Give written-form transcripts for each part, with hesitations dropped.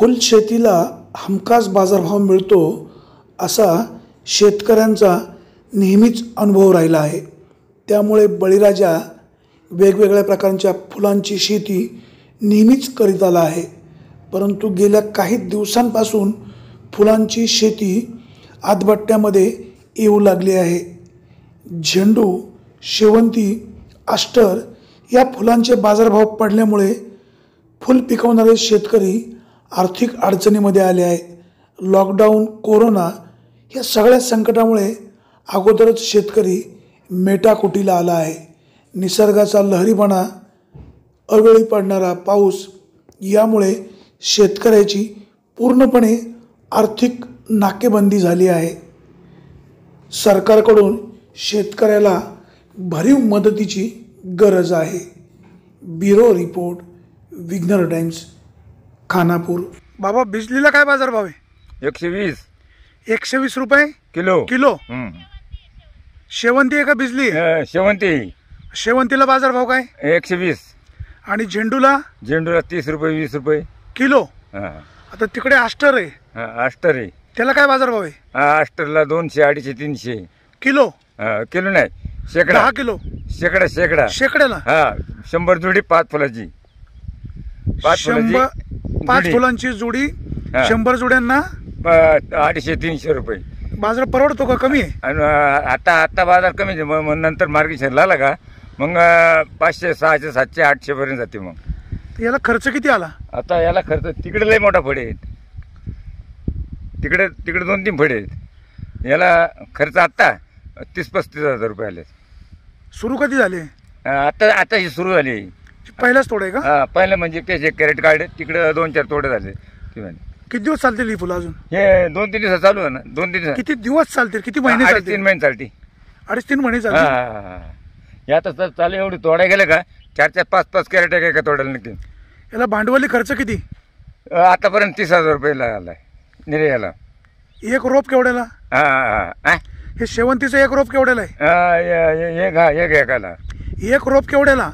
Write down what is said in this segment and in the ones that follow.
फुलशेतीला हमखास बाजारभाव मिळतो असा शेतकऱ्यांचा नेहमीच अनुभव राहिला आहे। त्यामुळे बळीराजा वेगवेगळ्या प्रकारच्या फुलांची शेती नेहमीच करीत आला आहे। परंतु गेल्या काही दिवसांपासून फुलांची शेती आदबट्ट्यामध्ये येऊ लागली आहे। झेंडू, शेवंती, अस्टर या फुलांचे बाजारभाव पडल्यामुळे फुल पिकवणारे शेतकरी आर्थिक अडचणीमध्ये आले आहेत। लॉकडाऊन, कोरोना या सगळ्या संकटामुळे अगोदरच शेतकरी मेटाकुटीला आला आहे। निसर्गाचा लहरीपणा, अवेळी पडणारा पाऊस यामुळे शेतकऱ्याची पूर्णपणे आर्थिक नाकेबंदी झाली आहे। सरकारकडून शेतकऱ्याला भरीव मदतीची गरज आहे। ब्युरो रिपोर्ट, विघ्नर टाइम्स, खानापूर। बाबा, बिजलीला काय बाजारभाव आहे? 120 120 रुपये किलो। शेवंती आहे का बिजली? शेवंतीला बाजारभाव काय? 120। आणि झेंडूला 30 रुपये 20 रुपये किलो। आता तिकडे अस्टर आहे। अस्टर आहे, त्याला काय बाजारभाव आहे? अस्टरला 200, 250, 300 किलो। किलो नाही, शेकडा। 10 किलो शेकड्याला। 100 जोडी 5 फुलाची, 5 फुलांची जोडी 100 जोड्यांना 250-300 रुपये। बाजार परवडतो का? कमी आहे आता बाजार कमी आहे। मग नंतर मार्केट लागला का मग 500, 600, 700, 800 पर्यंत जाते। मग याला खर्च किती आला? आता याला खर्च तिकडे लय मोठा फळे आहेत, तिकडे 2-3 फळे आहेत। याला खर्च आता 30-35 हजार रुपये आले। सुरू कधी झाले? आता ही सुरू झाली। पहिलाच तोडे का? पहिलं म्हणजे त्याचे कॅरेट काढले, तिकडे 2-4 तोडे झाले। किती दिवस चालतील ही फुलं? अजून हे 2-3 दिवस चालू आहे ना। 2-3 दिवस किती दिवस चालतील? किती महिने? 3 महिने चालते। 3 महिने चालतील। या तर चालू एवढी तोडा गेलं का 4-4, 5-5 कॅरेट आहे का तोडायला नक्की। याला भांडवली खर्च किती? आतापर्यंत 30,000 रुपये आलाय निरे याला। एक रोप केवढ्याला? हे शेवंतीचं एक रोप केवढ्याला आहे? एक रोप केवढ्याला?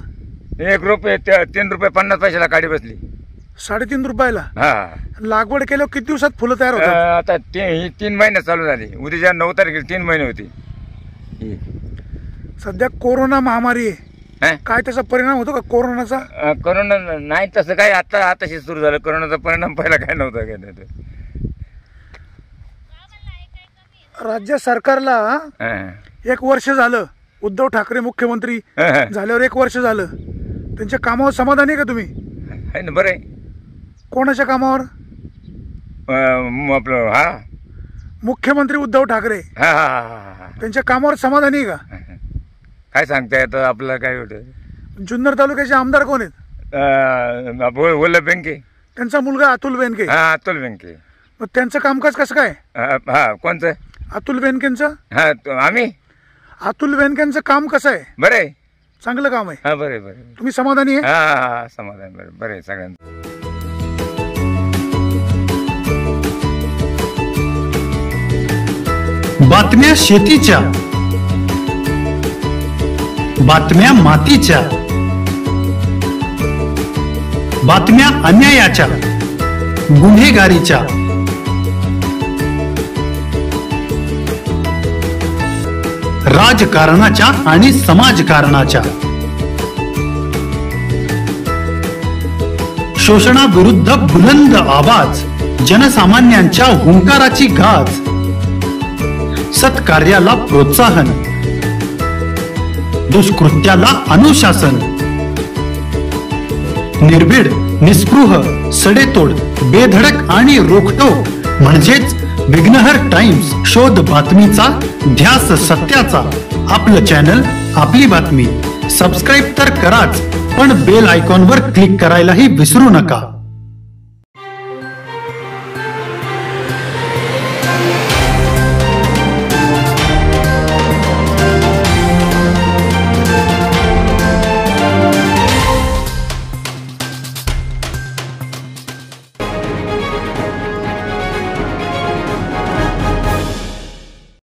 एक रोप 3 रुपये 50 पैशाला काढी बसली। 3.5 रुपयाला? लागवड केल्यावर किती दिवसात फुलं तयार होतात? आता ही 3 महिने चालू झाली। उद्या 9 तारखेला 3 महिने होती। सध्या कोरोना महामारी आहे, काय त्याचा परिणाम होतो का कोरोनाचा? कोरोना नाही तसं काय, आताशी सुरू झालं। कोरोनाचा परिणाम पहिला काय नव्हता काय नाही। राज्य सरकारला 1 वर्ष झालं, उद्धव ठाकरे मुख्यमंत्री झाल्यावर 1 वर्ष झालं। त्यांच्या कामावर समाधानी आहे का तुम्ही? आहे ना, बरं आहे। कोणाच्या कामावर? आपलं मुख्यमंत्री उद्धव ठाकरे त्यांच्या कामावर समाधानी आहे का? काय सांगता येतं आपल्याला, काय होतं? जुन्नर तालुक्याचे आमदार कोण आहेत? वल्लभ बेनके, त्यांचा मुलगा अतुल बेनके। अतुल बेनके। मग त्यांचं कामकाज कसं काय? कोणतं? अतुल बेनकेंचं? आम्ही अतुल बेनकेंचं काम कसं आहे? बरं आहे, चांगलं काम आहे। बरं। तुम्ही समाधानी आहे? समाधान बरं आहे सगळ्यांचं। बातम्या शेतीच्या, बातम्या मातीच्या, बातम्या अन्यायाच्या, गुन्हेगारीच्या, राजकारणाच्या आणि समाजकारणाच्या, शोषणाविरुद्ध बुलंद आवाज, जनसामान्यांच्या हुंकाराची गाज, सत्कार्याला प्रोत्साहन, दुष्कृत्याला अनुशासन, निर्भीड, निस्पृह, सडेतोड, बेधडक आणि रोखटोक म्हणजेच विघ्नहर टाइम्स। शोध बातमीचा, ध्यास सत्याचा। आपलं चॅनल, आपली बातमी। सबस्क्राईब तर कराच, पण बेल आयकॉनवर क्लिक करायलाही विसरू नका।